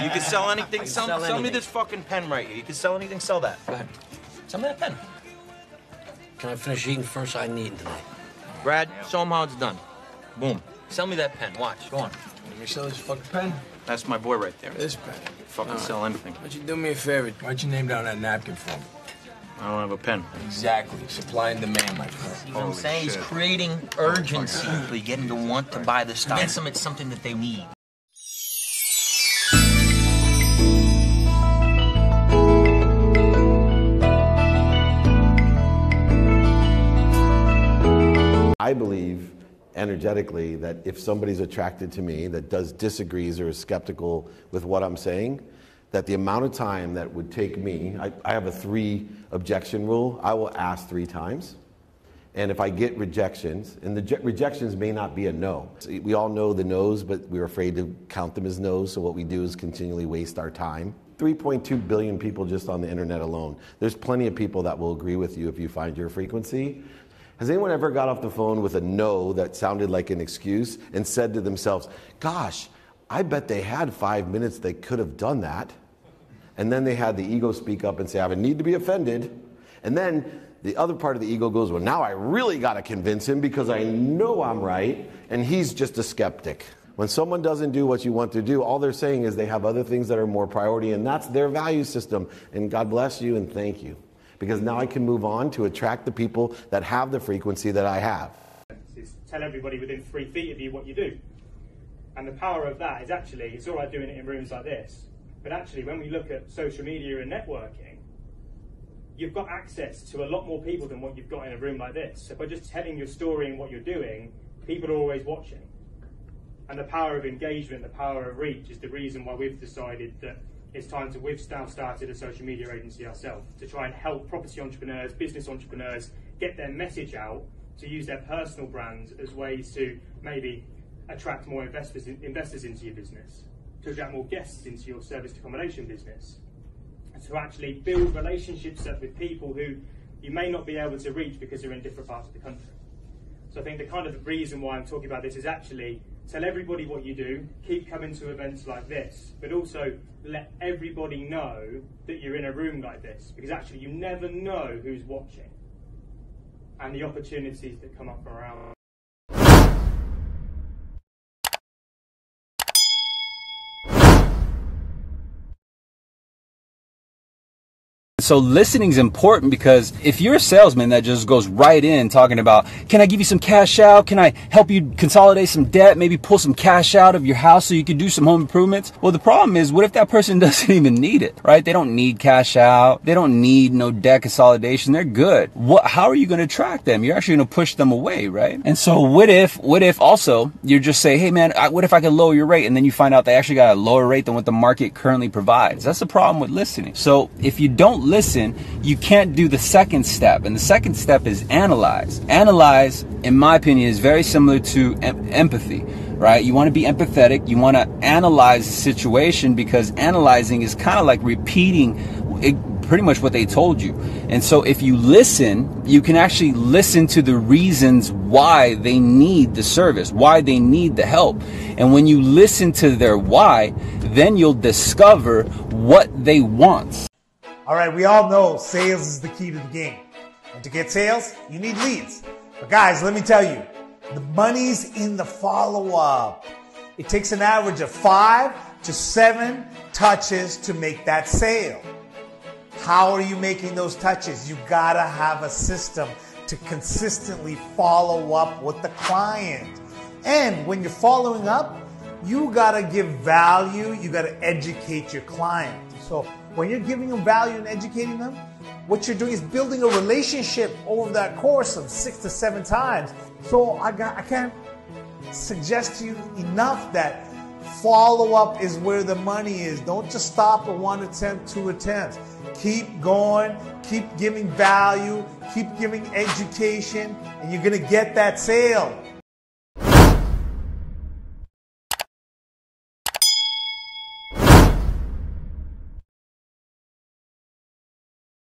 You can sell anything. Sell me anything. this fucking pen right here. You can sell anything. Sell that. Go ahead. Sell me that pen. Can I finish eating first? I'm eating tonight. Brad, show him how it's done. Boom. Sell me that pen. Watch. Go on. Let me sell this fucking pen. That's my boy right there. This pen. Fucking sell anything. Why'd you do me a favor? Why'd you name down that napkin for me? I don't have a pen. Exactly. Supply and demand, my friend. You know what I'm saying? He's creating urgency. You get them to want to buy the stuff. Convince them it's something that they need. I believe energetically that if somebody's attracted to me that disagrees or is skeptical with what I'm saying, that the amount of time that would take me, I have a 3 objection rule. I will ask 3 times. And if I get rejections, and the rejections may not be a no. We all know the no's, but we're afraid to count them as no's, so what we do is continually waste our time. 3.2 billion people just on the internet alone. There's plenty of people that will agree with you if you find your frequency. Has anyone ever got off the phone with a no that sounded like an excuse and said to themselves, gosh, I bet they had 5 minutes they could have done that. And then they had the ego speak up and say, I would need to be offended. And then the other part of the ego goes, well, now I really got to convince him because I know I'm right, and he's just a skeptic. When someone doesn't do what you want to do, all they're saying is they have other things that are more priority, and that's their value system. And God bless you and thank you. Because now I can move on to attract the people that have the frequency that I have. Is tell everybody within 3 feet of you what you do. And the power of that is actually, it's all right doing it in rooms like this, but actually when we look at social media and networking, you've got access to a lot more people than what you've got in a room like this. So by just telling your story and what you're doing, people are always watching. And the power of engagement, the power of reach is the reason why we've decided that it's time to, we've now started a social media agency ourselves to try and help property entrepreneurs, business entrepreneurs get their message out, to use their personal brands as ways to maybe attract more investors into your business, to attract more guests into your serviced accommodation business, and to actually build relationships up with people who you may not be able to reach because they're in different parts of the country. So I think the kind of reason why I'm talking about this is actually tell everybody what you do, keep coming to events like this, but also let everybody know that you're in a room like this, because actually you never know who's watching and the opportunities that come up around. So listening is important, because if you're a salesman that just goes right in talking about, can I give you some cash out? Can I help you consolidate some debt? Maybe pull some cash out of your house so you can do some home improvements. Well, the problem is, what if that person doesn't even need it, right? They don't need cash out. They don't need no debt consolidation. They're good. How are you going to attract them? You're actually going to push them away, right? And so what if also you just say, hey man, what if I can lower your rate? And then you find out they actually got a lower rate than what the market currently provides. That's the problem with listening. So if you don't listen, you can't do the second step. And the second step is analyze. Analyze, in my opinion, is very similar to empathy, right? You want to be empathetic. You want to analyze the situation, because analyzing is kind of like repeating pretty much what they told you. And so if you listen, you can actually listen to the reasons why they need the service, why they need the help. And when you listen to their why, then you'll discover what they want. All right, we all know sales is the key to the game. And to get sales, you need leads. But guys, let me tell you, the money's in the follow-up. It takes an average of 5 to 7 touches to make that sale. How are you making those touches? You gotta have a system to consistently follow up with the client. And when you're following up, you gotta give value, you gotta educate your client. So when you're giving them value and educating them, what you're doing is building a relationship over that course of 6 to 7 times. So I can't suggest to you enough that follow-up is where the money is. Don't just stop at 1 attempt, 2 attempts. Keep going, keep giving value, keep giving education, and you're gonna get that sale.